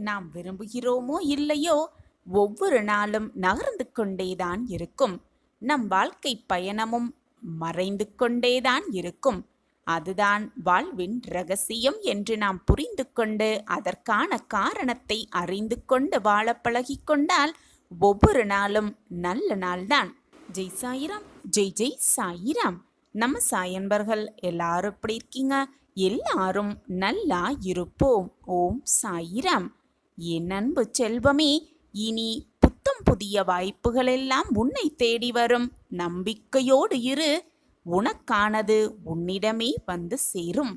நாம் விரும்புகிறோமோ இல்லையோ ஒவ்வொரு நாளும் நகர்ந்து கொண்டேதான் இருக்கும். நம் வாழ்க்கை பயணமும் மறைந்து கொண்டேதான் இருக்கும். அதுதான் வாழ்வின் ரகசியம் என்று நாம் புரிந்து கொண்டு அதற்கான காரணத்தை அறிந்து கொண்டு வாழ பழகிக்கொண்டால் ஒவ்வொரு நாளும் நல்ல நாள்தான். ஜெய் சாயிராம், ஜெய் ஜெய் சாயிராம். நம்ம சாயன்பர்கள் எல்லாரும் எப்படி இருக்கீங்க? எல்லாரும் நல்லா இருப்போம். ஓம் சாயிராம். என் அன்பு செல்வமே, இனி புத்தம் புதிய வாய்ப்புகள் எல்லாம் உன்னை தேடி வரும். நம்பிக்கையோடு இரு. உனக்கானது உன்னிடமே வந்து சேரும்.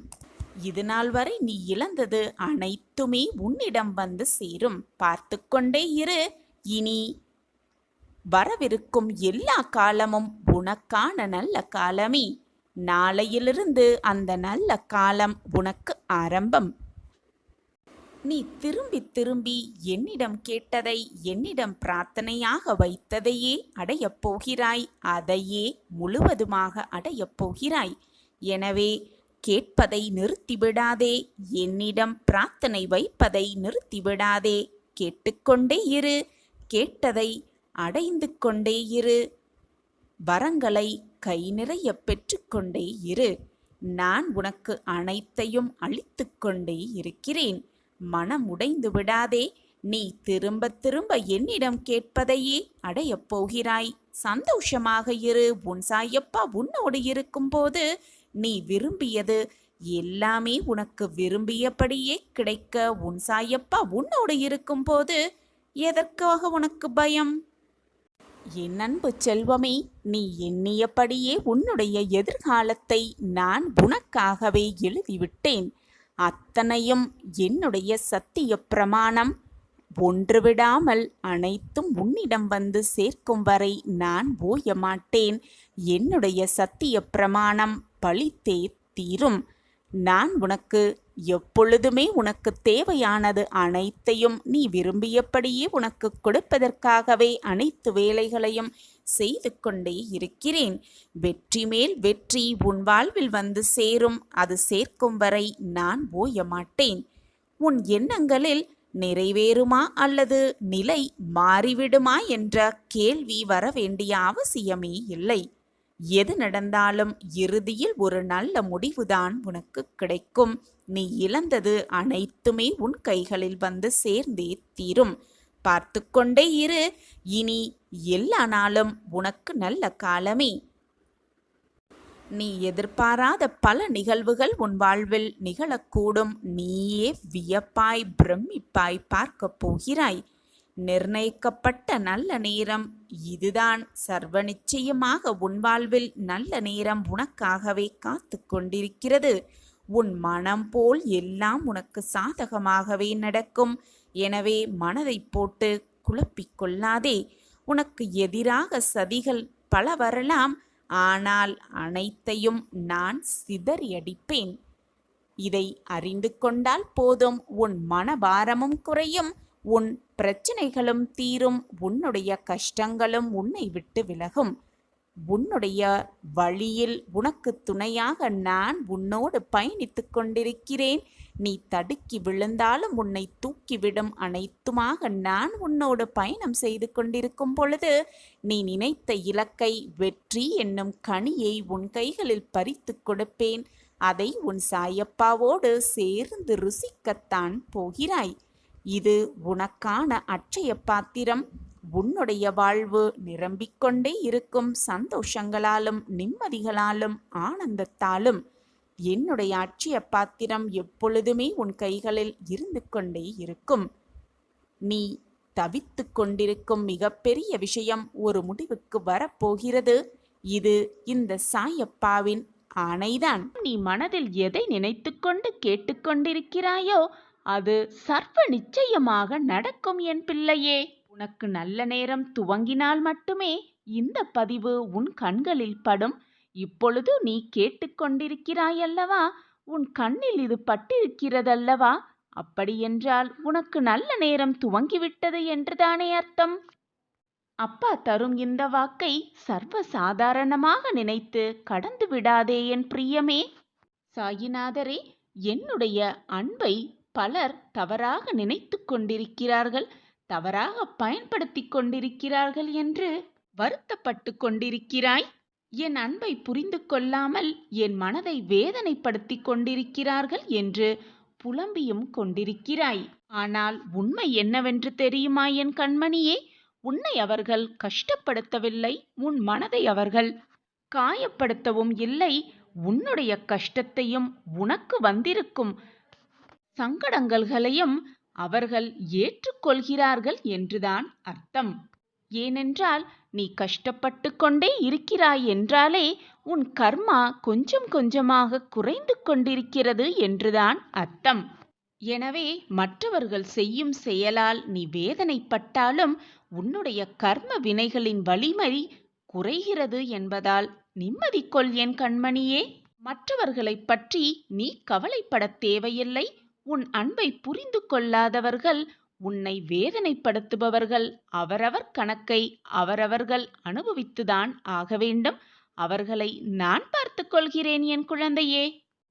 இது நாள் வரை நீ இழந்தது அனைத்துமே உன்னிடம் வந்து சேரும். பார்த்து கொண்டே இரு. இனி வரவிருக்கும் எல்லா காலமும் உனக்கான நல்ல காலமே. நாளையிலிருந்து அந்த நல்ல காலம் உனக்கு ஆரம்பம். நீ திரும்பி திரும்பி என்னிடம் கேட்டதை, என்னிடம் பிரார்த்தனையாக வைத்ததையே அடையப் போகிறாய். அதையே முழுவதுமாக அடையப் போகிறாய். எனவே கேட்பதை நிறுத்திவிடாதே. என்னிடம் பிரார்த்தனை வைப்பதை நிறுத்திவிடாதே. கேட்டுக்கொண்டே இரு. கேட்டதை அடைந்து கொண்டே இரு. வரங்களை கை நிறைய பெற்றுக்கொண்டே இரு. நான் உனக்கு அனைத்தையும் அளித்து கொண்டே இருக்கிறேன். மனம் உடைந்து விடாதே. நீ திரும்ப திரும்ப என்னிடம் கேட்பதையே அடையப் போகிறாய். சந்தோஷமாக இரு. உன் சாயப்பா உன்னோடு இருக்கும்போது நீ விரும்பியது எல்லாமே உனக்கு விரும்பியபடியே கிடைக்க உன் சாயப்பா உன்னோடு இருக்கும்போது எதற்காக உனக்கு பயம்? என் அன்பு செல்வமே, நீ எண்ணியபடியே உன்னுடைய எதிர்காலத்தை நான் உனக்காகவே எழுதிவிட்டேன். அத்தனையும் என்னுடைய சத்திய பிரமாணம். ஒன்றுவிடாமல் அனைத்தும் உன்னிடம் வந்து சேர்க்கும் வரை நான் ஓய மாட்டேன். என்னுடைய சத்திய பிரமாணம் பலித்தே தீரும். நான் உனக்கு எப்பொழுதுமே உனக்கு தேவையானது அனைத்தையும் நீ விரும்பியபடியே உனக்கு கொடுப்பதற்காகவே அனைத்து வேலைகளையும் செய்து கொண்டே இருக்கிறேன். வெற்றி மேல் வெற்றி உன் வாழ்வில் வந்து சேரும். அது சேர்க்கும் வரை நான் ஓய மாட்டேன். உன் எண்ணங்களில் நிறைவேறுமா அல்லது நிலை மாறிவிடுமா என்ற கேள்வி வர வேண்டிய அவசியமே இல்லை. எது நடந்தாலும் இறுதியில் ஒரு நல்ல முடிவுதான் உனக்கு கிடைக்கும். நீ இழந்தது அனைத்துமே உன் கைகளில் வந்து சேர்ந்தே தீரும். பார்த்து கொண்டே இரு. இனி எல்லா நாளும் உனக்கு நல்ல காலமே. நீ எதிர்பாராத பல நிகழ்வுகள் உன் வாழ்வில் நிகழக்கூடும். நீயே வியப்பாய் பிரமிப்பாய் பார்க்க போகிறாய். நிர்ணயிக்கப்பட்ட நல்ல நேரம் இதுதான். சர்வ நிச்சயமாக உன் வாழ்வில் நல்ல நேரம் உனக்காகவே காத்து கொண்டிருக்கிறது. உன் மனம் போல் எல்லாம் உனக்கு சாதகமாகவே நடக்கும். எனவே மனதை போட்டு குழப்பிக்கொள்ளாதே. உனக்கு எதிராக சதிகள் பல வரலாம். ஆனால் அனைத்தையும் நான் சிதறியடிப்பேன். இதை அறிந்து கொண்டால் போதும். உன் மனபாரமும் குறையும். உன் பிரச்சனைகளும் தீரும். உன்னுடைய கஷ்டங்களும் உன்னை விட்டு விலகும். உன்னுடைய வழியில் உனக்கு துணையாக நான் உன்னோடு பயணித்து கொண்டிருக்கிறேன். நீ தடுக்கி விழுந்தாலும் உன்னை தூக்கிவிடும் அனைத்துமாக நான் உன்னோடு பயணம் செய்து கொண்டிருக்கும் பொழுது நீ நினைத்த இலக்கை, வெற்றி என்னும் கனியை உன் கைகளில் பறித்து கொடுப்பேன். அதை உன் சாயப்பாவோடு சேர்ந்து ருசிக்கத்தான் போகிறாய். இது உனக்கான அட்சய பாத்திரம். உன்னுடைய வாழ்வு நிரம்பிக்கொண்டே இருக்கும் சந்தோஷங்களாலும் நிம்மதிகளாலும் ஆனந்தத்தாலும். என்னுடைய அட்சய பாத்திரம் எப்பொழுதுமே உன் கைகளில் இருந்து கொண்டே இருக்கும். நீ தவித்து கொண்டிருக்கும் மிகப்பெரிய விஷயம் ஒரு முடிவுக்கு வரப்போகிறது. இது இந்த சாயப்பாவின் ஆணைதான். நீ மனதில் எதை நினைத்து கொண்டு கேட்டுக்கொண்டிருக்கிறாயோ அது சர்வ நிச்சயமாக நடக்கும் என் பிள்ளையே. உனக்கு நல்ல நேரம் துவங்கினால் மட்டுமே இந்த பதிவு உன் கண்களில் படும். இப்பொழுது நீ கேட்டுக்கொண்டிருக்கிறாயல்லவா? உன் கண்ணில் இது பட்டிருக்கிறதல்லவா? அப்படியென்றால் உனக்கு நல்ல நேரம் துவங்கிவிட்டது என்றுதானே அர்த்தம். அப்பா தரும் இந்த வாக்கை சர்வ சாதாரணமாக நினைத்து கடந்து விடாதே என் பிரியமே. சாயிநாதரே, என்னுடைய அன்பை பலர் தவறாக நினைத்து கொண்டிருக்கிறார்கள், தவறாக பயன்படுத்தி கொண்டிருக்கிறார்கள் என்று வருத்தப்பட்டு கொண்டிருக்கிறாய். என் அன்பை புரிந்து கொள்ளாமல் என் மனதை வேதனைப்படுத்தி கொண்டிருக்கிறார்கள் என்று புலம்பியும் கொண்டிருக்கிறாய். ஆனால் உண்மை என்னவென்று தெரியுமா என் கண்மணியே? உன்னை அவர்கள் கஷ்டப்படுத்தவில்லை, உன் மனதை அவர்கள் காயப்படுத்தவும் இல்லை. உன்னுடைய கஷ்டத்தையும் உனக்கு வந்திருக்கும் சங்கடங்களையும் அவர்கள் ஏற்றுக்கொள்கிறார்கள் என்றுதான் அர்த்தம். ஏனென்றால் நீ கஷ்டப்பட்டு கொண்டே இருக்கிறாய் என்றாலே உன் கர்மா கொஞ்சம் கொஞ்சமாக குறைந்து கொண்டிருக்கிறது என்றுதான் அர்த்தம். எனவே மற்றவர்கள் செய்யும் செயலால் நீ வேதனைப்பட்டாலும் உன்னுடைய கர்ம வினைகளின் வலிமை குறைகிறது என்பதால் நிம்மதி கொள் என் கண்மணியே. மற்றவர்களைப் பற்றி நீ கவலைப்படத் தேவையில்லை. உன் அன்பை புரிந்து கொள்ளாதவர்கள், உன்னை வேதனைப்படுத்துபவர்கள் அவரவர் கணக்கை அவரவர்கள் அனுபவித்துதான் ஆக வேண்டும். அவர்களை நான் பார்த்து கொள்கிறேன் என் குழந்தையே.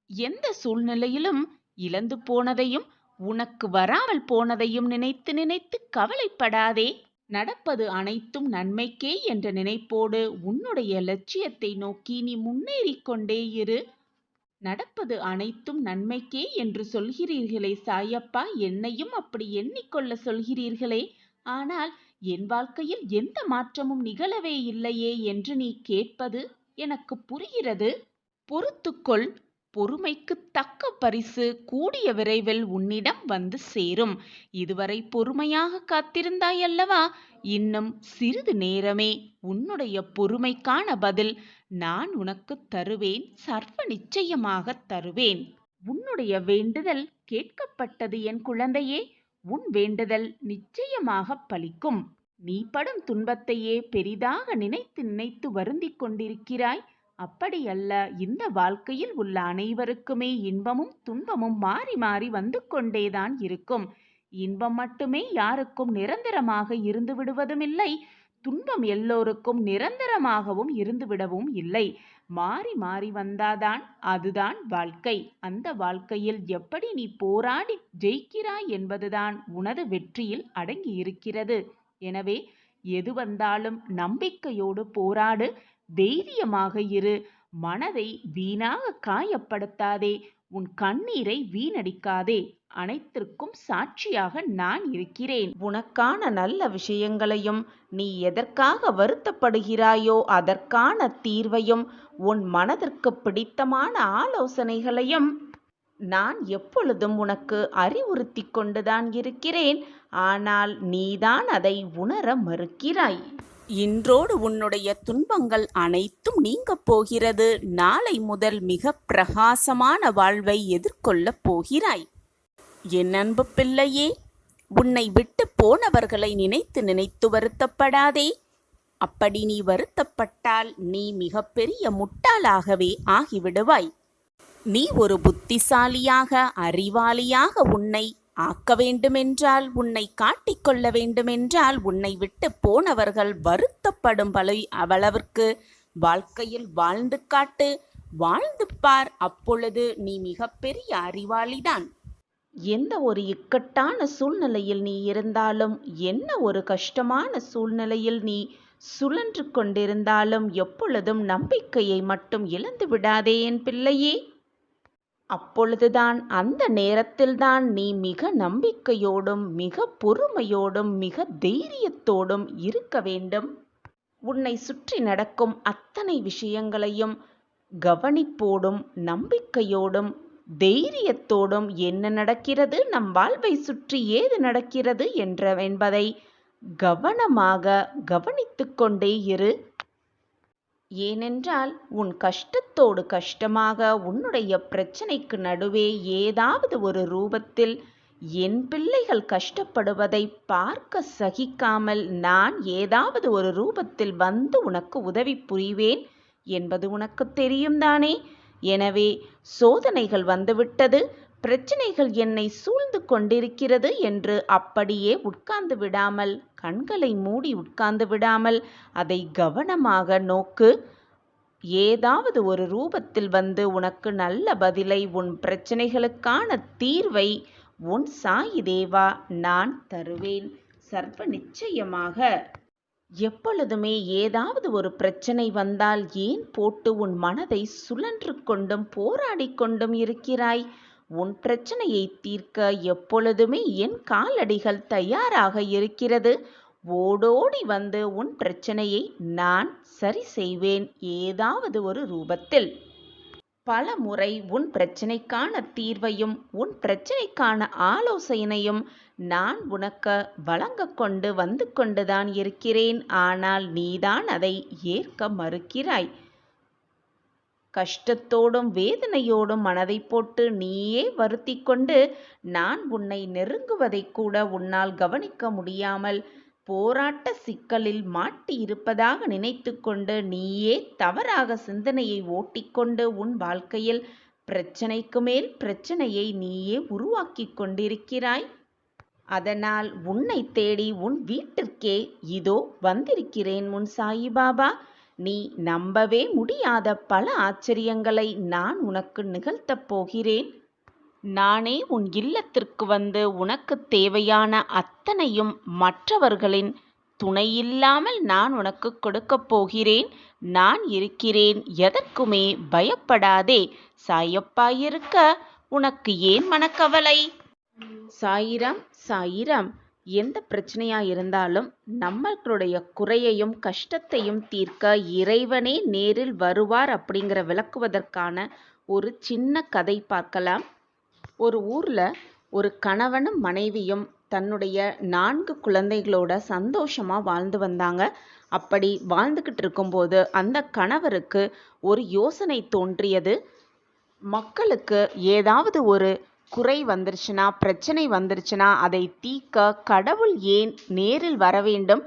எந்த சூழ்நிலையிலும் இழந்து போனதையும் உனக்கு வராமல் போனதையும் நினைத்து நினைத்து கவலைப்படாதே. நடப்பது அனைத்தும் நன்மைக்கே என்ற நினைப்போடு உன்னுடைய லட்சியத்தை நோக்கி நீ முன்னேறிக் கொண்டே இரு. நடப்பது அனைத்தும் நன்மைக்கே என்று சொல்கிறீர்களே சாயப்பா, என்னையும் அப்படி எண்ணிக்கொள்ள சொல்கிறீர்களே, ஆனால் என் வாழ்க்கையில் எந்த மாற்றமும் நிகழவே இல்லையே என்று நீ கேட்பது எனக்கு புரிகிறது. பொறுத்துக்கொள். பொறுமைக்கு தக்க பரிசு கூடிய விரைவில் உன்னிடம் வந்து சேரும். இதுவரை பொறுமையாக காத்திருந்தாய் அல்லவா? இன்னும் சிறிது நேரமே உன்னுடைய பொறுமைக்கான பதில் நான் உனக்கு தருவேன். சர்வ நிச்சயமாக தருவேன். உன்னுடைய வேண்டுதல் கேட்கப்பட்டது என் குழந்தையே. உன் வேண்டுதல் நிச்சயமாக பலிக்கும். நீ படும் துன்பத்தையே பெரிதாக நினைத்து நினைத்து வருந்திக் கொண்டிருக்கிறாய். அப்படியல்ல. இந்த வாழ்க்கையில் உள்ள அனைவருக்குமே இன்பமும் துன்பமும் மாறி மாறி வந்து கொண்டேதான் இருக்கும். இன்பம் மட்டுமே யாருக்கும் நிரந்தரமாக இருந்து விடுவதும் இல்லை, துன்பம் எல்லோருக்கும் நிரந்தரமாகவும் இருந்துவிடவும் இல்லை. மாறி மாறி வந்தாதான் அதுதான் வாழ்க்கை. அந்த வாழ்க்கையில் எப்படி நீ போராடி ஜெயிக்கிறாய் என்பதுதான் உனது வெற்றியில் அடங்கி இருக்கிறது. எனவே எது வந்தாலும் நம்பிக்கையோடு போராடு, தைரியமாக இரு. மனதை வீணாக காயப்படுத்தாதே, உன் கண்ணீரை வீணடிக்காதே. அனைத்திற்கும் சாட்சியாக நான் இருக்கிறேன். உனக்கான நல்ல விஷயங்களையும் நீ எதற்காக வருத்தப்படுகிறாயோ அதற்கான தீர்வையும் உன் மனதிற்கு பிடித்தமான ஆலோசனைகளையும் நான் எப்பொழுதும் உனக்கு அறிவுறுத்தி கொண்டுதான் இருக்கிறேன். ஆனால் நீதான் அதை உணர மறுக்கிறாய். இன்றோடு உன்னுடைய துன்பங்கள் அனைத்தும் நீங்கப் போகிறது. நாளை முதல் மிக பிரகாசமான வாழ்வை எதிர்கொள்ளப் போகிறாய். என் அன்பு பிள்ளையே, உன்னை விட்டு போனவர்களை நினைத்து நினைத்து வருத்தப்படாதே. அப்படி நீ வருத்தப்பட்டால் நீ மிகப்பெரிய முட்டாளாகவே ஆகிவிடுவாய். நீ ஒரு புத்திசாலியாக அறிவாளியாக உன்னை ஆக்க வேண்டுமென்றால், உன்னை காட்டிக்கொள்ள வேண்டுமென்றால், உன்னை விட்டு போனவர்கள் வருத்தப்படும் அளவிற்கு வாழ்க்கையில் வாழ்ந்து காட்டு, வாழ்ந்து பார். அப்பொழுது நீ மிகப்பெரிய அறிவாளிதான். எந்த ஒரு இக்கட்டான சூழ்நிலையில் நீ இருந்தாலும், என்ன ஒரு கஷ்டமான சூழ்நிலையில் நீ சுழன்று கொண்டிருந்தாலும் எப்பொழுதும் நம்பிக்கையை மட்டும் இழந்து விடாதே என் பிள்ளையே. அப்பொழுதுதான், அந்த நேரத்தில்தான் நீ மிக நம்பிக்கையோடும் மிக பொறுமையோடும் மிக தைரியத்தோடும் இருக்க வேண்டும். உன்னை சுற்றி நடக்கும் அத்தனை விஷயங்களையும் கவனிப்போடும் நம்பிக்கையோடும் தைரியத்தோடும் என்ன நடக்கிறது, நம் வாழ்வை சுற்றி ஏது நடக்கிறது என்பதை கவனமாக கவனித்து கொண்டே இரு. ஏனென்றால் உன் கஷ்டத்தோடு கஷ்டமாக உன்னுடைய பிரச்சனைக்கு நடுவே ஏதாவது ஒரு ரூபத்தில் என் பிள்ளைகள் கஷ்டப்படுவதை பார்க்க சகிக்காமல் நான் ஏதாவது ஒரு ரூபத்தில் வந்து உனக்கு உதவி புரிவேன் என்பது உனக்கு தெரியும் தானே. எனவே சோதனைகள் வந்துவிட்டது, பிரச்சனைகள் என்னை சூழ்ந்து கொண்டிருக்கிறது என்று அப்படியே உட்கார்ந்து விடாமல், கண்களை மூடி உட்கார்ந்து விடாமல் அதை கவனமாக நோக்கு. ஏதாவது ஒரு ரூபத்தில் வந்து உனக்கு நல்ல பதிலை, உன் பிரச்சனைகளுக்கான தீர்வை உன் சாயி தேவா நான் தருவேன் சர்வ நிச்சயமாக. எப்பொழுதுமே ஏதாவது ஒரு பிரச்சனை வந்தால் ஏன் போட்டு உன் மனதை சுழன்று கொண்டும் போராடிக் கொண்டும் இருக்கிறாய்? உன் பிரச்சனையை தீர்க்க எப்பொழுதுமே என் காலடிகள் தயாராக இருக்கிறது. ஓடோடி வந்து உன் பிரச்சனையை நான் சரி செய்வேன் ஏதாவது ஒரு ரூபத்தில். பல முறை உன் பிரச்சனைக்கான தீர்வையும் உன் பிரச்சனைக்கான ஆலோசனையும் நான் உனக்கு வழங்க கொண்டு வந்து கொண்டுதான் இருக்கிறேன். ஆனால் நீதான் அதை ஏற்க மறுக்கிறாய். கஷ்டத்தோடும் வேதனையோடும் மனதை போட்டு நீயே வருத்தி கொண்டு நான் உன்னை நெருங்குவதை கூட உன்னால் கவனிக்க முடியாமல் போராட்ட சிக்கலில் மாட்டி இருப்பதாக நினைத்து கொண்டு நீயே தவறாக சிந்தனையை ஓட்டிக்கொண்டு உன் வாழ்க்கையில் பிரச்சனைக்கு மேல் பிரச்சனையை நீயே உருவாக்கி கொண்டிருக்கிறாய். அதனால் உன்னை தேடி உன் வீட்டிற்கே இதோ வந்திருக்கிறேன் உன் சாயிபாபா. நீ நம்பவே முடியாத பல ஆச்சரியங்களை நான் உனக்கு நிகழ்த்தப் போகிறேன். நானே உன் இல்லத்திற்கு வந்து உனக்கு தேவையான அத்தனையும் மற்றவர்களின் துணையில்லாமல் நான் உனக்கு கொடுக்கப் போகிறேன். நான் இருக்கிறேன், எதற்குமே பயப்படாதே. சாயப்பா இருக்க உனக்கு ஏன் மனக்கவலை? சாயிரம் சாயிரம். எந்த பிரச்சனையா இருந்தாலும் நம்மளுடைய குறையையும் கஷ்டத்தையும் தீர்க்க இறைவனே நேரில் வருவார் அப்படிங்கிற விளக்குவதற்கான ஒரு சின்ன கதை பார்க்கலாம். ஒரு ஊர்ல ஒரு கணவனும் மனைவியும் தன்னுடைய 4 குழந்தைகளோட சந்தோஷமா வாழ்ந்து வந்தாங்க. அப்படி வாழ்ந்துகிட்டு இருக்கும்போது அந்த கணவருக்கு ஒரு யோசனை தோன்றியது. மக்களுக்கு ஏதாவது ஒரு குறை வந்துருச்சுன்னா, பிரச்சனை வந்துருச்சுன்னா அதை தீர்க்க கடவுள் ஏன் நேரில் வர வேண்டும்?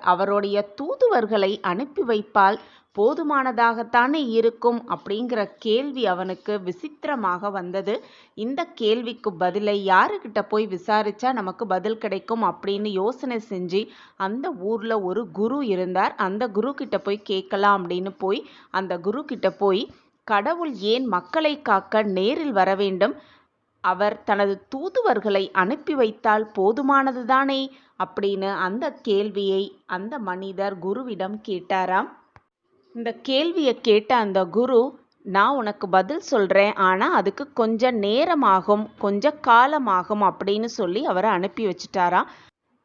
அவருடைய தூதுவர்களை அனுப்பி வைப்பால் போதுமானதாகத்தானே இருக்கும் அப்படிங்கிற கேள்வி அவனுக்கு விசித்திரமாக வந்தது. இந்த கேள்விக்கு பதிலை யாருக்கிட்ட போய் விசாரிச்சா நமக்கு பதில் கிடைக்கும் அப்படின்னு யோசனை செஞ்சு அந்த ஊர்ல ஒரு குரு இருந்தார். அந்த குரு கிட்ட போய் கேட்கலாம் அப்படின்னு போய் அந்த குரு கிட்ட போய் கடவுள் ஏன் மக்களை காக்க நேரில் வர வேண்டும்? அவர் தனது தூதுவர்களை அனுப்பி வைத்தால் போதுமானதுதானே அப்படின்னு அந்த கேள்வியை அந்த மனிதர் குருவிடம் கேட்டாராம். இந்த கேள்வியை கேட்ட அந்த குரு, நான் உனக்கு பதில் சொல்றேன், ஆனா அதுக்கு கொஞ்சம் நேரமாகும், கொஞ்சம் காலமாகும் அப்படின்னு சொல்லி அவரை அனுப்பி வச்சுட்டாராம்.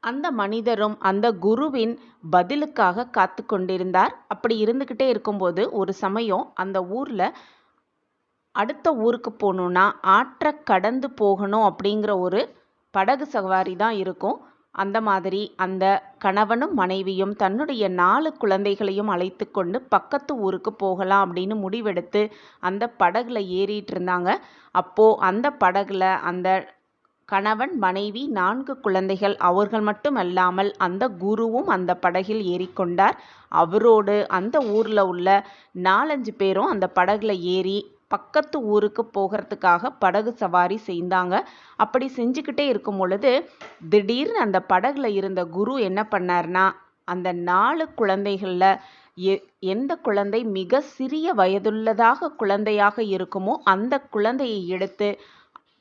அந்த மனிதரும் அந்த குருவின் பதிலுக்காக காத்து கொண்டிருந்தார். அப்படி இருந்துகிட்டே இருக்கும்போது ஒரு சமயம் அந்த ஊர்ல அடுத்த ஊருக்கு போகணுன்னா ஆற்றை கடந்து போகணும் அப்படிங்கிற ஒரு படகு சவாரி தான் இருக்கும். அந்த மாதிரி அந்த கணவனும் மனைவியும் தன்னுடைய 4 குழந்தைகளையும் அழைத்து கொண்டு பக்கத்து ஊருக்கு போகலாம் அப்படின்னு முடிவெடுத்து அந்த படகுல ஏறிட்டு இருந்தாங்க. அப்போ அந்த படகுல அந்த கணவன் மனைவி 4 குழந்தைகள் அவர்கள் மட்டும் அல்லாமல் அந்த குருவும் அந்த படகில் ஏறிக்கொண்டார். அவரோடு அந்த ஊர்ல உள்ள 4-5 பேரும் அந்த படகுல ஏறி பக்கத்து ஊருக்கு போகிறதுக்காக படகு சவாரி செய்தாங்க. அப்படி செஞ்சுக்கிட்டே இருக்கும் பொழுது திடீர்னு அந்த படகுல இருந்த குரு என்ன பண்ணார்னா, அந்த 4 குழந்தைகள்ல எந்த குழந்தை மிக சிறிய வயதுள்ளதாக குழந்தையாக இருக்குமோ அந்த குழந்தையை எடுத்து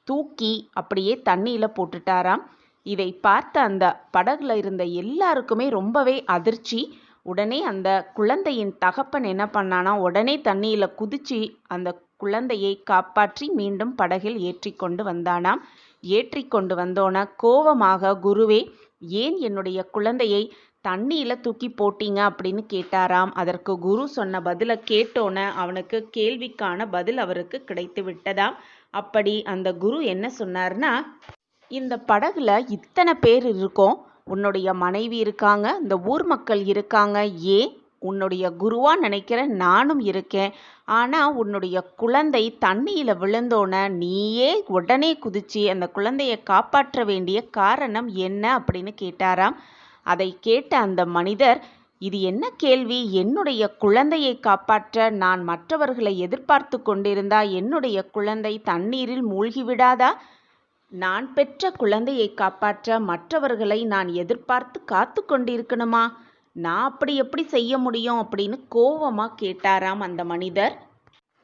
தூக்கி அப்படியே தண்ணியில போட்டுட்டாராம். இதை பார்த்த அந்த படகுல இருந்த எல்லாருக்குமே ரொம்பவே அதிர்ச்சி. உடனே அந்த குழந்தையின் தகப்பன் என்ன பண்ணானா, உடனே தண்ணியில குதிச்சு அந்த குழந்தையை காப்பாற்றி மீண்டும் படகில் ஏற்றி கொண்டு வந்தானாம். ஏற்றி கொண்டு வந்தோன கோவமாக, குருவே ஏன் என்னுடைய குழந்தையை தண்ணியில தூக்கி போட்டீங்க அப்படின்னு கேட்டாராம். அதற்கு குரு சொன்ன பதிலை கேட்டோன அவனுக்கு கேள்விக்கான பதில் அவருக்கு கிடைத்து விட்டதாம். அப்படி அந்த குரு என்ன சொன்னார்னா, இந்த படகுல இத்தனை பேர் இருக்கோம், உன்னுடைய மனைவி இருக்காங்க, இந்த ஊர் மக்கள் இருக்காங்க, ஏன் உன்னுடைய குருவா நினைக்கிற நானும் இருக்கேன். ஆனா உன்னுடைய குழந்தை தண்ணியில விழுந்தோன நீயே உடனே குதிச்சு அந்த குழந்தைய காப்பாற்ற வேண்டிய காரணம் என்ன அப்படின்னு கேட்டாராம். அதை கேட்ட அந்த மனிதர், இது என்ன கேள்வி? என்னுடைய குழந்தையை காப்பாற்ற நான் மற்றவர்களை எதிர்பார்த்து கொண்டிருந்தா என்னுடைய குழந்தை தண்ணீரில் மூழ்கிவிடாதா? நான் பெற்ற குழந்தையை காப்பாற்ற மற்றவர்களை நான் எதிர்பார்த்து காத்து கொண்டிருக்கணுமா? நான் அப்படி எப்படி செய்ய முடியும் அப்படின்னு கோவமா கேட்டாராம் அந்த மனிதர்.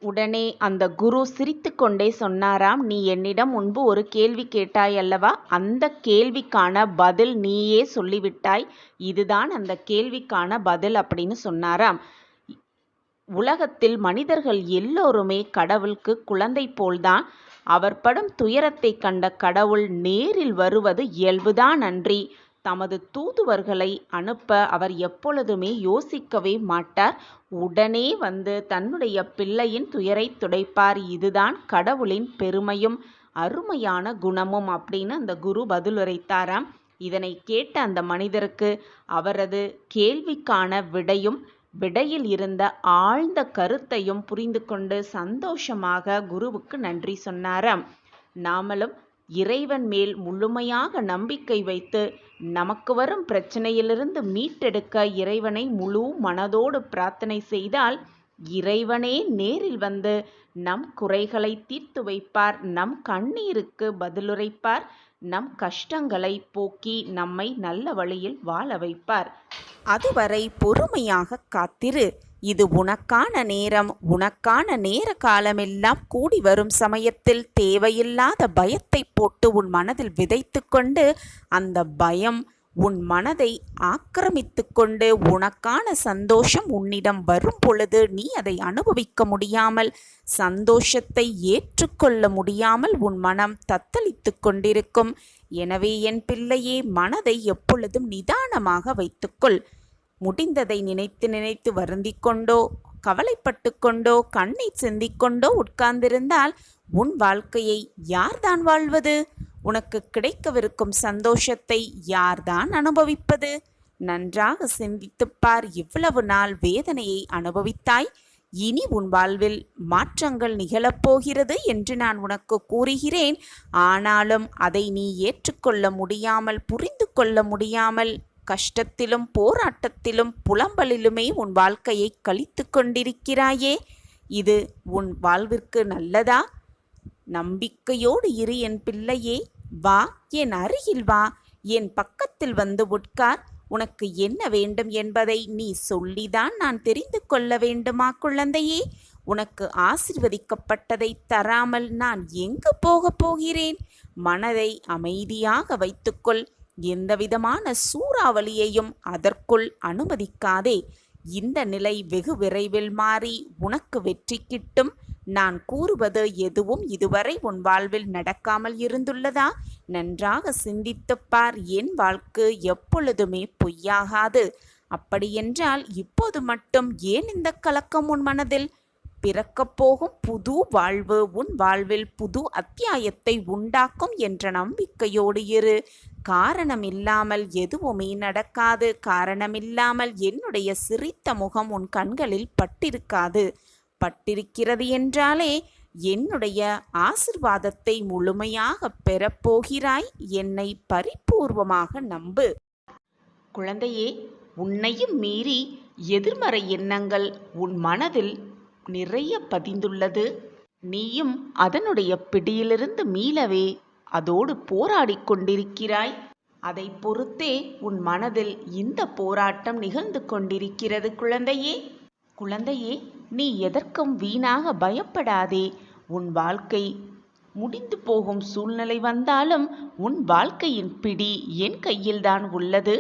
உடனே அந்த குரு சிரித்துக்கொண்டே சொன்னாராம், நீ என்னிடம் முன்பு ஒரு கேள்வி கேட்டாய் அல்லவா? அந்த கேள்விக்கான பதில் நீயே சொல்லிவிட்டாய். இதுதான் அந்த கேள்விக்கான பதில் அப்படின்னு சொன்னாராம். உலகத்தில் மனிதர்கள் எல்லோருமே கடவுளுக்கு குழந்தை போல்தான். அவர் படும் துயரத்தை கண்ட கடவுள் நேரில் வருவது இயல்புதான் அன்றி தமது தூதுவர்களை அனுப்ப அவர் எப்பொழுதுமே யோசிக்கவே மாட்டார். உடனே வந்து தன்னுடைய பிள்ளையின் துயரை துடைப்பார். இதுதான் கடவுளின் பெருமையும் அருமையான குணமும் அப்படின்னு அந்த குரு பதிலுரைத்தாராம். இதனை கேட்ட அந்த மனிதருக்கு அவரது கேள்விக்கான விடையில் இருந்த ஆழ்ந்த கருத்தையும் புரிந்து கொண்டு சந்தோஷமாக குருவுக்கு நன்றி சொன்னாராம். நாமளும் இறைவன் மேல் முழுமையாக நம்பிக்கை வைத்து நமக்கு வரும் பிரச்சனையிலிருந்து மீட்டெடுக்க இறைவனை முழு மனதோடு பிரார்த்தனை செய்தால் இறைவனே நேரில் வந்து நம் குறைகளை தீர்த்து வைப்பார், நம் கண்ணீருக்கு பதிலுரைப்பார், நம் கஷ்டங்களை போக்கி நம்மை நல்ல வழியில் வாழ வைப்பார். அதுவரை பொறுமையாக காத்திரு. இது உனக்கான நேரம். உனக்கான நேர காலமெல்லாம் கூடி வரும் சமயத்தில் தேவையில்லாத பயத்தை போட்டு உன் மனதில் விதைத்து கொண்டு அந்த பயம் உன் மனதை ஆக்கிரமித்து கொண்டு உனக்கான சந்தோஷம் உன்னிடம் வரும் பொழுது நீ அதை அனுபவிக்க முடியாமல், சந்தோஷத்தை ஏற்றுக்கொள்ள முடியாமல் உன் மனம் தத்தளித்து கொண்டிருக்கும். எனவே என் பிள்ளையே, மனதை எப்பொழுதும் நிதானமாக வைத்துக்கொள். முடிந்ததை நினைத்து நினைத்து வருந்திக் கொண்டோ கவலைப்பட்டு கொண்டோ கண்ணீர் சிந்திக்கொண்டோ உட்கார்ந்திருந்தால் உன் வாழ்க்கையை யார்தான் வாழ்வது? உனக்கு கிடைக்கவிருக்கும் சந்தோஷத்தை யார்தான் அனுபவிப்பது? நன்றாக சிந்தித்துப்பார். இவ்வளவு நாள் வேதனையை அனுபவித்தாய். இனி உன் வாழ்வில் மாற்றங்கள் நிகழப்போகிறது என்று நான் உனக்கு கூறுகிறேன். ஆனாலும் அதை நீ ஏற்றுக்கொள்ள முடியாமல், புரிந்து கொள்ள முடியாமல், கஷ்டத்திலும் போராட்டத்திலும் புலம்பலிலுமே உன் வாழ்க்கையை கழித்து கொண்டிருக்கிறாயே. இது உன் வாழ்விற்கு நல்லதா? நம்பிக்கையோடு இரு என் பிள்ளையே. வா, என் அருகில் வா, என் பக்கத்தில் வந்து உட்கார். உனக்கு என்ன வேண்டும் என்பதை நீ சொல்லிதான் நான் தெரிந்து கொள்ள வேண்டுமா குழந்தையே? உனக்கு ஆசீர்வதிக்கப்பட்டதை தராமல் நான் எங்கு போகப் போகிறேன்? மனதை அமைதியாக வைத்துக்கொள். எந்தவிதமான சூறாவளியையும் அதற்குள் அனுமதிக்காதே. இந்த நிலை வெகு விரைவில் மாறி உனக்கு வெற்றி கிட்டும். நான் கூறுவது எதுவும் இதுவரை உன் வாழ்வில் நடக்காமல் இருந்துள்ளதா? நன்றாக சிந்தித்துப்பார். என் வாழ்க்கை எப்பொழுதுமே பொய்யாகாது. அப்படியென்றால் இப்போது மட்டும் ஏன் இந்த கலக்கம் உன் மனதில்? பிறக்கப் போகும் புது வாழ்வு உன் வாழ்வில் புது அத்தியாயத்தை உண்டாக்கும் என்ற நம்பிக்கையோடு இரு. காரணமில்லாமல் எதுவுமே நடக்காது. காரணமில்லாமல் என்னுடைய சிரித்த முகம் உன் கண்களில் பட்டிருக்காது. பட்டிருக்கிறது என்றாலே என்னுடைய ஆசிர்வாதத்தை முழுமையாக பெறப்போகிறாய். என்னை பரிபூர்வமாக நம்பு. குழந்தையே, உன்னையும் மீறி எதிர்மறை எண்ணங்கள் உன் மனதில் நிறைய பதிந்துள்ளது. நீயும் அதனுடைய பிடியிலிருந்து மீளவே அதோடு போராடி கொண்டிருக்கிறாய். அதை பொறுத்தே உன் மனதில் இந்த போராட்டம் நிகழ்ந்து கொண்டிருக்கிறது. குழந்தையே, நீ எதற்கும் வீணாக பயப்படாதே. உன் வாழ்க்கை முடிந்து போகும் சூழ்நிலை வந்தாலும் உன் வாழ்க்கையின் பிடி என் கையில்தான் உள்ளது.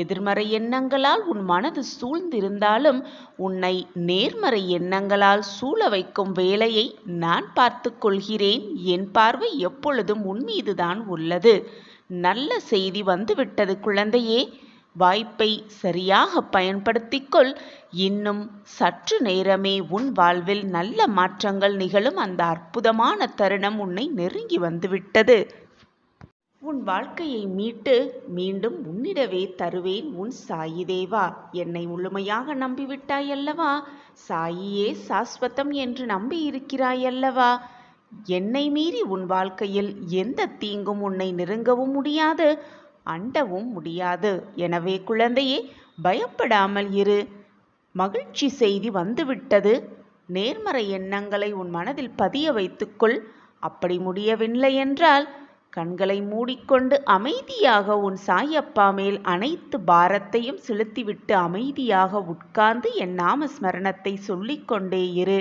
எதிர்மறை எண்ணங்களால் உன் மனது சூழ்ந்திருந்தாலும் உன்னை நேர்மறை எண்ணங்களால் சூழ வைக்கும் வேலையை நான் பார்த்து கொள்கிறேன். என் பார்வை எப்பொழுதும் உன் மீதுதான் உள்ளது. நல்ல செய்தி வந்துவிட்டது குழந்தையே. வாய்ப்பை சரியாக பயன்படுத்திக்கொள். இன்னும் சற்று நேரமே உன் வாழ்வில் நல்ல மாற்றங்கள் நிகழும். அந்த அற்புதமான தருணம் உன்னை நெருங்கி வந்துவிட்டது. உன் வாழ்க்கையை மீட்டு மீண்டும் உன்னிடவே தருவேன். உன் சாயி தேவா. என்னை முழுமையாக நம்பிவிட்டாயல்லவா? சாயியே சாஸ்வதம் என்று நம்பியிருக்கிறாயல்லவா? என்னை மீறி உன் வாழ்க்கையில் எந்த தீங்கும் உன்னை நெருங்கவும் முடியாது, அண்டவும் முடியாது. எனவே குழந்தையே, பயப்படாமல் இரு. மகிழ்ச்சி செய்தி வந்துவிட்டது. நேர்மறை எண்ணங்களை உன் மனதில் பதிய வைத்துக்கொள். அப்படி முடியவில்லை என்றால் கண்களை மூடிக்கொண்டு அமைதியாக உன் சாயப்பா மேல் அனைத்து பாரத்தையும் செலுத்திவிட்டு அமைதியாக உட்கார்ந்து என் நாமஸ்மரணத்தை சொல்லிக்கொண்டே இரு.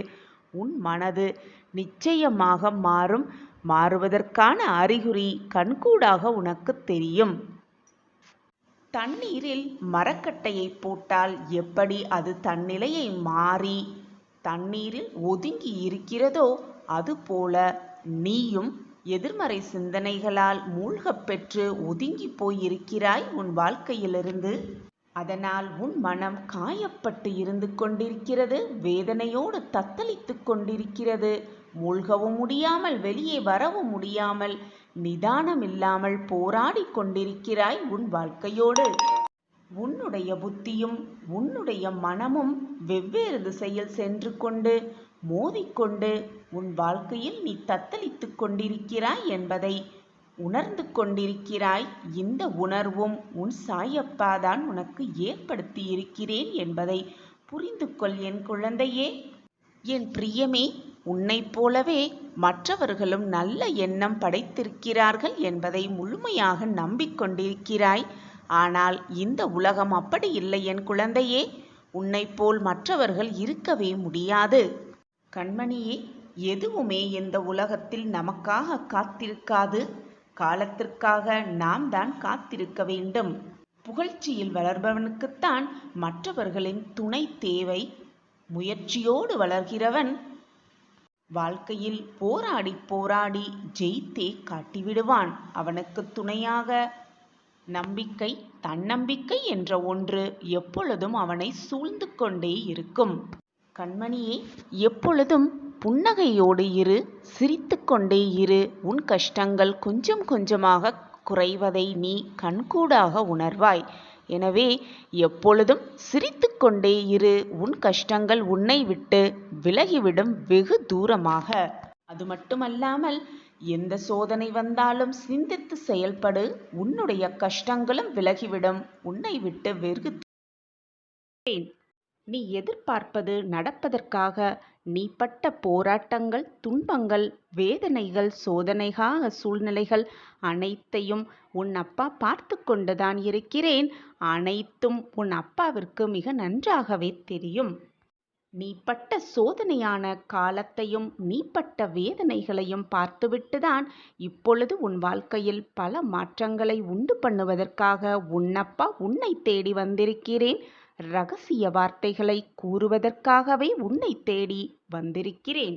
உன் மனது நிச்சயமாக மாறும். மாறுவதற்கான அறிகுறி கண்கூடாக உனக்கு தெரியும். தண்ணீரில் மரக்கட்டையை போட்டால் எப்படி அது தன்னிலையை மாறி தண்ணீரில் ஒதுங்கி இருக்கிறதோ அதுபோல நீயும் எதிர்மறை சிந்தனைகளால் மூழ்கப் பெற்று ஒதுங்கி போயிருக்கிறாய் உன் வாழ்க்கையிலிருந்து. அதனால் உன் மனம் காயப்பட்டு இருந்து கொண்டிருக்கிறது, வேதனையோடு தத்தளித்து கொண்டிருக்கிறது. மூழ்கவும் முடியாமல் வெளியே வரவும் முடியாமல் நிதானம் இல்லாமல் போராடி கொண்டிருக்கிறாய் உன் வாழ்க்கையோடு. உன்னுடைய புத்தியும் உன்னுடைய மனமும் வெவ்வேறு திசையில் சென்று கொண்டு மோதிக்கொண்டு உன் வாழ்க்கையில் நீ தத்தளித்து கொண்டிருக்கிறாய் என்பதை உணர்ந்து கொண்டிருக்கிறாய். இந்த உணர்வும் உன் சாயப்பாதான் உனக்கு ஏற்படுத்தி இருக்கிறேன் என்பதை புரிந்து கொள் என் குழந்தையே. என் பிரியமே, உன்னைப் போலவே மற்றவர்களும் நல்ல எண்ணம் படைத்திருக்கிறார்கள் என்பதை முழுமையாக நம்பிக்கொண்டிருக்கிறாய். ஆனால் இந்த உலகம் அப்படி இல்லை என் குழந்தையே. உன்னைப் போல் மற்றவர்கள் இருக்கவே முடியாது. கண்மணியே, எதுவுமே இந்த உலகத்தில் நமக்காக காத்திருக்காது. காலத்திற்காக நாம் தான் காத்திருக்க வேண்டும். புகழ்ச்சியில் வளர்பவனுக்குத்தான் மற்றவர்களின் துணை தேவை. முயற்சியோடு வளர்கிறவன் வாழ்க்கையில் போராடி போராடி ஜெயித்தே காட்டிவிடுவான். அவனுக்கு துணையாக நம்பிக்கை, தன்னம்பிக்கை என்ற ஒன்று எப்பொழுதும் அவனை சூழ்ந்து கொண்டே இருக்கும். கண்மணியே, எப்பொழுதும் புன்னகையோடு இரு, சிரித்து கொண்டே இரு. உன் கஷ்டங்கள் கொஞ்சம் கொஞ்சமாக குறைவதை நீ கண்கூடாக உணர்வாய். எனவே எப்பொழுதும் சிரித்து கொண்டே இரு. உன் கஷ்டங்கள் உன்னை விட்டு விலகிவிடும் வெகு தூரமாக. அது மட்டுமல்லாமல் எந்த சோதனை வந்தாலும் சிந்தித்து செயல்படு. உன்னுடைய கஷ்டங்களும் விலகிவிடும். உன்னை விட்டு வெகு நீ எதிர்பார்ப்பது நடப்பதற்காக நீ பட்ட போராட்டங்கள், துன்பங்கள், வேதனைகள், சோதனைகாக சூழ்நிலைகள் அனைத்தையும் உன் அப்பா பார்த்து கொண்டுதான் இருக்கிறேன். அனைத்தும் உன் அப்பாவிற்கு மிக நன்றாகவே தெரியும். நீ பட்ட சோதனையான காலத்தையும் நீ பட்ட வேதனைகளையும் பார்த்துவிட்டுதான் இப்பொழுது உன் வாழ்க்கையில் பல மாற்றங்களை உண்டு பண்ணுவதற்காக உன்னப்பா உன்னை தேடி வந்திருக்கிறேன். ரகசிய வார்த்தைகளை கூறுவதற்காகவே உன்னை தேடி வந்திருக்கிறேன்.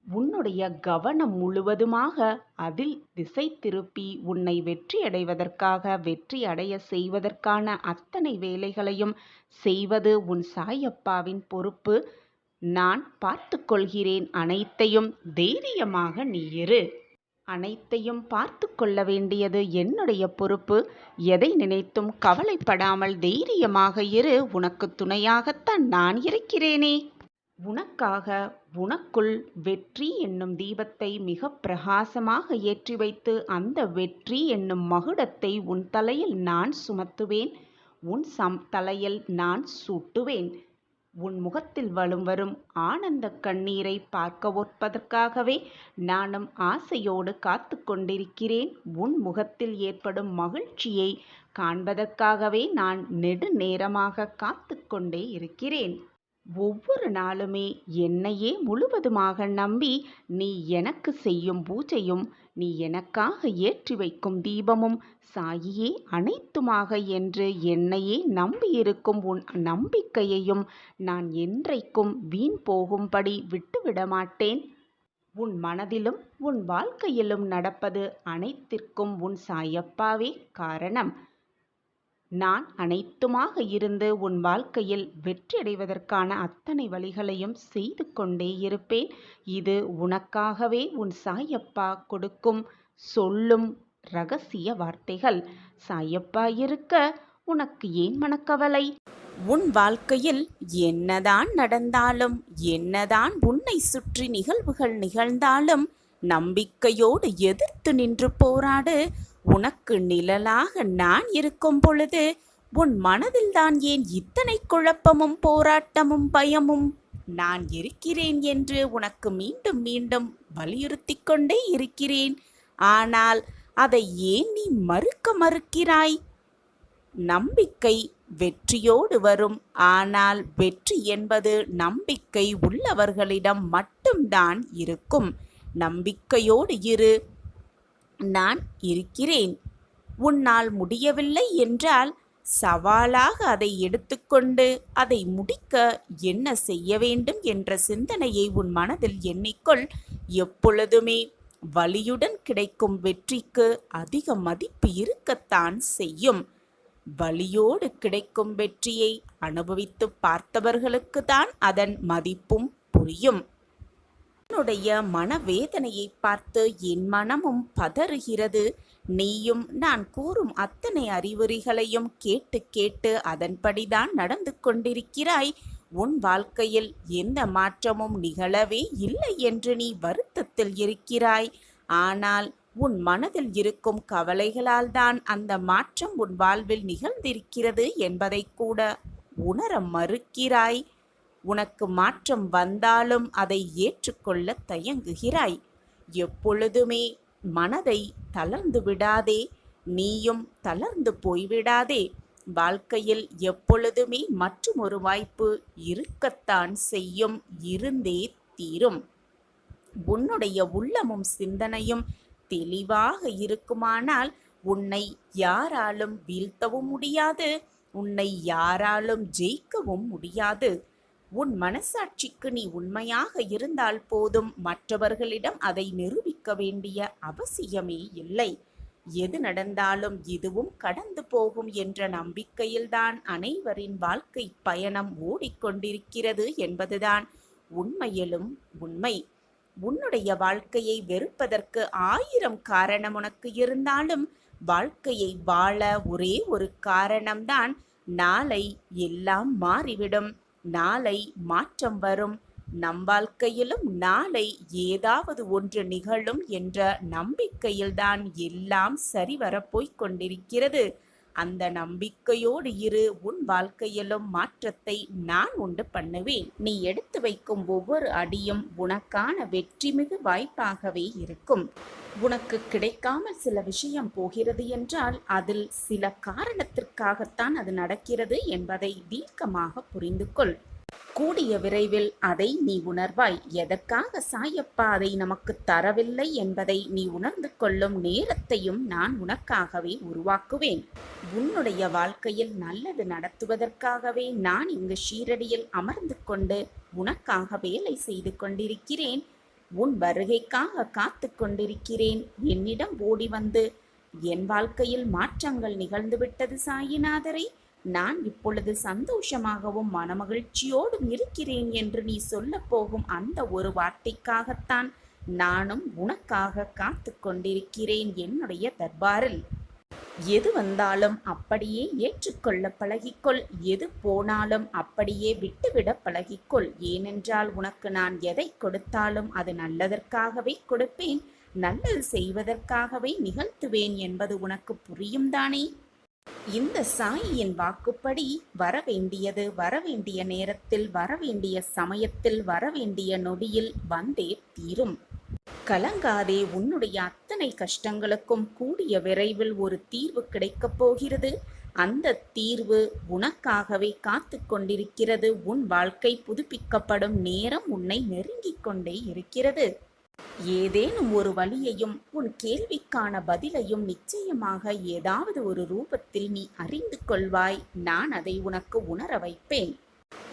உன்னுடைய கவனம் முழுவதுமாக அதில் திசை திருப்பி உன்னை வெற்றியடைவதற்காக, வெற்றி அடைய செய்வதற்கான அத்தனை வேலைகளையும் செய்வது உன் சாயப்பாவின் பொறுப்பு. நான் பார்த்து கொள்கிறேன். அனைத்தையும் தைரியமாக நீ இரு. அனைத்தையும் பார்த்து கொள்ள வேண்டியது என்னுடைய பொறுப்பு. எதை நினைத்தும் கவலைப்படாமல் தைரியமாக இரு. உனக்கு துணையாகத்தான் நான் இருக்கிறேனே. உனக்காக உனக்குள் வெற்றி என்னும் தீபத்தை மிக பிரகாசமாக ஏற்றி வைத்து அந்த வெற்றி என்னும் மகுடத்தை உன் தலையில் நான் சுமத்துவேன். உன் தலையில் நான் சூட்டுவேன். உன் முகத்தில் வரும் ஆனந்த கண்ணீரை பார்க்க ஒற்பதற்காகவே நானும் ஆசையோடு காத்து கொண்டிருக்கிறேன். உன் முகத்தில் ஏற்படும் மகிழ்ச்சியை காண்பதற்காகவே நான் நெடுநேரமாக காத்து கொண்டே இருக்கிறேன். ஒவ்வொரு நாளுமே என்னையே முழுவதுமாக நம்பி நீ எனக்கு செய்யும் பூஜையும் நீ எனக்காக ஏற்றி வைக்கும் தீபமும் சாயியே அனைத்துமாக என்று என்னையே நம்பியிருக்கும் உன் நம்பிக்கையையும் நான் என்றைக்கும் வீண் போகும்படி விட்டுவிட மாட்டேன். உன் மனதிலும் உன் வாழ்க்கையிலும் நடப்பது அனைத்திற்கும் உன் சாயப்பாவே காரணம். நான் அனைத்துமாக இருந்து உன் வாழ்க்கையில் வெற்றியடைவதற்கான அத்தனை வழிகளையும் செய்து கொண்டே இருப்பேன். இது உனக்காகவே உன் சாயப்பா கொடுக்கும் சொல்லும் ரகசிய வார்த்தைகள். சாயப்பா இருக்க உனக்கு ஏன் மனக்கவலை? உன் வாழ்க்கையில் என்னதான் நடந்தாலும், என்னதான் உன்னை சுற்றி நிகழ்வுகள் நிகழ்ந்தாலும் நம்பிக்கையோடு எதிர்த்து நின்று போராடு. உனக்கு நிழலாக நான் இருக்கும் பொழுது உன் மனதில்தான் ஏன் இத்தனை குழப்பமும் போராட்டமும் பயமும்? நான் இருக்கிறேன் என்று உனக்கு மீண்டும் மீண்டும் வலியுறுத்தி கொண்டே இருக்கிறேன். ஆனால் அதை ஏன் நீ மறுக்கிறாய்? நம்பிக்கை வெற்றியோடு வரும். ஆனால் வெற்றி என்பது நம்பிக்கை உள்ளவர்களிடம் மட்டும் மட்டும்தான் இருக்கும். நம்பிக்கையோடு இரு. நான் இருக்கிறேன். உன்னால் முடியவில்லை என்றால் சவாலாக அதை எடுத்துக்கொண்டு அதை முடிக்க என்ன செய்ய வேண்டும் என்ற சிந்தனையை உன் மனதில் எண்ணிக்கொள். எப்பொழுதுமே வலியுடன் கிடைக்கும் வெற்றிக்கு அதிக மதிப்பு இருக்கத்தான் செய்யும். வலியோடு கிடைக்கும் வெற்றியை அனுபவித்து பார்த்தவர்களுக்கு தான் அதன் மதிப்பும் புரியும். உன்னுடைய மனவேதனையை பார்த்து என் மனமும் பதறுகிறது. நீயும் நான் கூறும் அத்தனை அறிவுரைகளையும் கேட்டு கேட்டு அதன்படிதான் நடந்து கொண்டிருக்கிறாய். உன் வாழ்க்கையில் எந்த மாற்றமும் நிகழவே இல்லை என்று நீ வருத்தத்தில் இருக்கிறாய். ஆனால் உன் மனதில் இருக்கும் கவலைகளால் தான் அந்த மாற்றம் உன் வாழ்வில் நிகழ்ந்திருக்கிறது என்பதை கூட உணர மறுக்கிறாய். உனக்கு மாற்றம் வந்தாலும் அதை ஏற்றுக்கொள்ள தயங்குகிறாய். எப்பொழுதுமே மனதை தளர்ந்து விடாதே. நீயும் தளர்ந்து போய்விடாதே. வாழ்க்கையில் எப்பொழுதுமே மற்றும் ஒரு வாய்ப்பு இருக்கத்தான் செய்யும், இருந்தே தீரும். உன்னுடைய உள்ளமும் சிந்தனையும் தெளிவாக இருக்குமானால் உன்னை யாராலும் வீழ்த்தவும் முடியாது, உன்னை யாராலும் ஜெயிக்கவும் முடியாது. உன் மனசாட்சிக்கு நீ உண்மையாக இருந்தால் போதும். மற்றவர்களிடம் அதை நிரூபிக்க வேண்டிய அவசியமே இல்லை. எது நடந்தாலும் இதுவும் கடந்து போகும் என்ற நம்பிக்கையில்தான் அனைவரின் வாழ்க்கை பயணம் ஓடிக்கொண்டிருக்கிறது என்பதுதான் உண்மையிலும் உண்மை. உன்னுடைய வாழ்க்கையை வெறுப்பதற்கு 1000 காரணம் உனக்கு இருந்தாலும் வாழ்க்கையை வாழ ஒரே ஒரு காரணம்தான். நாளை எல்லாம் மாறிவிடும். நாளை மாற்றம் வரும். நம் வாழ்க்கையிலும் நாளை ஏதாவது ஒன்று நிகழும் என்ற நம்பிக்கையில்தான் எல்லாம் சரிவரப்போய்க் கொண்டிருக்கிறது. அந்த நம்பிக்கையோடு இரு. உன் வாழ்க்கையிலும் மாற்றத்தை நான் உண்டு பண்ணுவேன். நீ எடுத்து வைக்கும் ஒவ்வொரு அடியும் உனக்கான வெற்றிமிகு வாய்ப்பாகவே இருக்கும். உனக்கு கிடைக்காமல் சில விஷயம் போகிறது என்றால் அதில் சில காரணத்திற்காகத்தான் அது நடக்கிறது என்பதை தீர்க்கமாக புரிந்து கொள். கூடிய விரைவில் அதை நீ உணர்வாய். எதற்காக சாயப்பா அதை நமக்கு தரவில்லை என்பதை நீ உணர்ந்து கொள்ளும் நேரத்தையும் நான் உனக்காகவே உருவாக்குவேன். உன்னுடைய வாழ்க்கையில் நல்லது நடத்துவதற்காகவே நான் இங்கு ஷீரடியில் அமர்ந்து கொண்டு உனக்காக வேலை செய்து கொண்டிருக்கிறேன். உன் வருகைக்காக காத்து கொண்டிருக்கிறேன். என்னிடம் ஓடி வந்து என் வாழ்க்கையில் மாற்றங்கள் நிகழ்ந்துவிட்டது சாயிநாதரே, நான் இப்பொழுது சந்தோஷமாகவும் மனமகிழ்ச்சியோடும் இருக்கிறேன் என்று நீ சொல்ல போகும் அந்த ஒரு வார்த்தைக்காகத்தான் நானும் உனக்காக காத்து கொண்டிருக்கிறேன் என்னுடைய தர்பாரில். எது வந்தாலும் அப்படியே ஏற்றுக்கொள்ள பழகிக்கொள். எது போனாலும் அப்படியே விட்டுவிட பழகிக்கொள். ஏனென்றால் உனக்கு நான் எதை கொடுத்தாலும் அது நல்லதற்காகவே கொடுப்பேன், நல்லது செய்வதற்காகவே நிகழ்த்துவேன் என்பது உனக்கு புரியும் தானே? இந்த சாயியின் வாக்குப்படி வரவேண்டியது வரவேண்டிய நேரத்தில், வரவேண்டிய சமயத்தில், வரவேண்டிய நொடியில் வந்தே தீரும். கலங்காதே. உன்னுடைய அத்தனை கஷ்டங்களுக்கும் கூடிய விரைவில் ஒரு தீர்வு கிடைக்கப் போகிறது. அந்த தீர்வு உனக்காகவே காத்து கொண்டிருக்கிறது. உன் வாழ்க்கை புதுப்பிக்கப்படும் நேரம் உன்னை நெருங்கிக் கொண்டே இருக்கிறது. ஏதேனும் ஒரு வழியையும் உன் கேள்விக்கான பதிலையும் நிச்சயமாக ஏதாவது ஒரு ரூபத்தில் நீ அறிந்து கொள்வாய். நான் அதை உனக்கு உணர வைப்பேன்.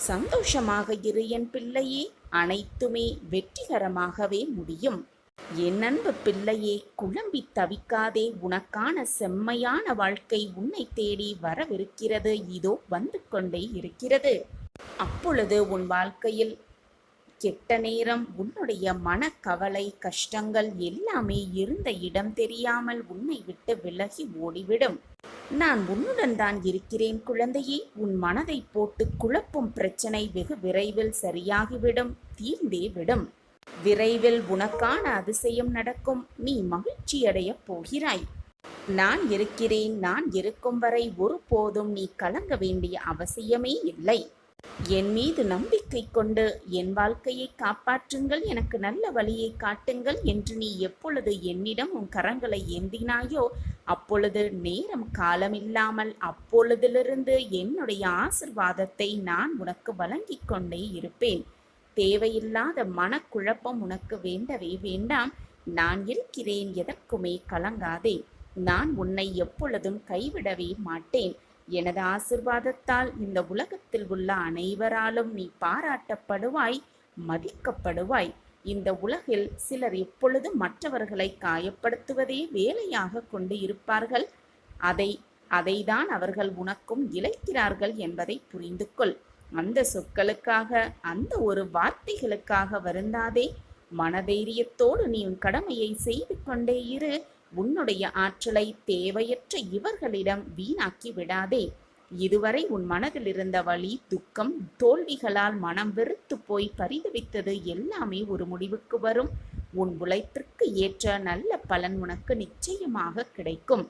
சந்தோஷமாக இரு என் பிள்ளையே. அனைத்துமே வெற்றிகரமாகவே முடியும். என் அன்பு பிள்ளையே, குழம்பி தவிக்காதே. உனக்கான செம்மையான வாழ்க்கை உன்னை தேடி வரவிருக்கிறது. இதோ வந்து கொண்டே இருக்கிறது. அப்பொழுது உன் வாழ்க்கையில் கெட்ட நேரம், உன்னுடைய மனக்கவலை, கஷ்டங்கள் எல்லாமே இருந்த இடம் தெரியாமல் உன்னை விட்டு விலகி ஓடிவிடும். நான் உன்னுடன் தான் இருக்கிறேன் குழந்தையே. உன் மனதை போட்டு குழப்பும் பிரச்சனை வெகு விரைவில் சரியாகிவிடும், தீர்ந்தே விடும். விரைவில் உனக்கான அதிசயம் நடக்கும். நீ மகிழ்ச்சியடைய போகிறாய். நான் இருக்கிறேன். நான் இருக்கும் வரை ஒருபோதும் நீ கலங்க வேண்டிய அவசியமே இல்லை. என் மீது நம்பிக்கை கொண்டு என் வாழ்க்கையை காப்பாற்றுங்கள், எனக்கு நல்ல வழியை காட்டுங்கள் என்று நீ எப்பொழுது என்னிடம் உன் கரங்களை ஏந்தினாயோ அப்பொழுது நேரம் காலமில்லாமல் அப்பொழுதிலிருந்து என்னுடைய ஆசிர்வாதத்தை நான் உனக்கு வழங்கிக் கொண்டே இருப்பேன். தேவையில்லாத மனக்குழப்பம் உனக்கு வேண்டவே வேண்டாம். நான் இருக்கிறேன், எதற்குமே கலங்காதே. நான் உன்னை எப்பொழுதும் கைவிடவே மாட்டேன். எனது ஆசிர்வாதத்தால் இந்த உலகத்தில் உள்ள அனைவராலும் நீ பாராட்டப்படுவாய், மதிக்கப்படுவாய். இந்த உலகில் சிலர் எப்பொழுதும் மற்றவர்களை காயப்படுத்துவதே வேலையாக கொண்டு இருப்பார்கள். அதைதான் அவர்கள் உனக்கும் இழைக்கிறார்கள் என்பதை புரிந்து கொள். அந்த சொற்களுக்காக, அந்த ஒரு வார்த்தைகளுக்காக வருந்தாதே. மனதைரியத்தோடு நீ உன் கடமையை செய்து கொண்டே இரு. உன்னுடைய ஆற்றலை தேவையற்ற இவர்களிடம் வீணாக்கி விடாதே. இதுவரை உன் மனதில் இருந்த வலி, துக்கம், தோல்விகளால் மனம் வெறுத்து போய் பரிதவித்தது எல்லாமே ஒரு முடிவுக்கு வரும். உன் உழைப்பிற்கு ஏற்ற நல்ல பலன் உனக்கு நிச்சயமாக கிடைக்கும்.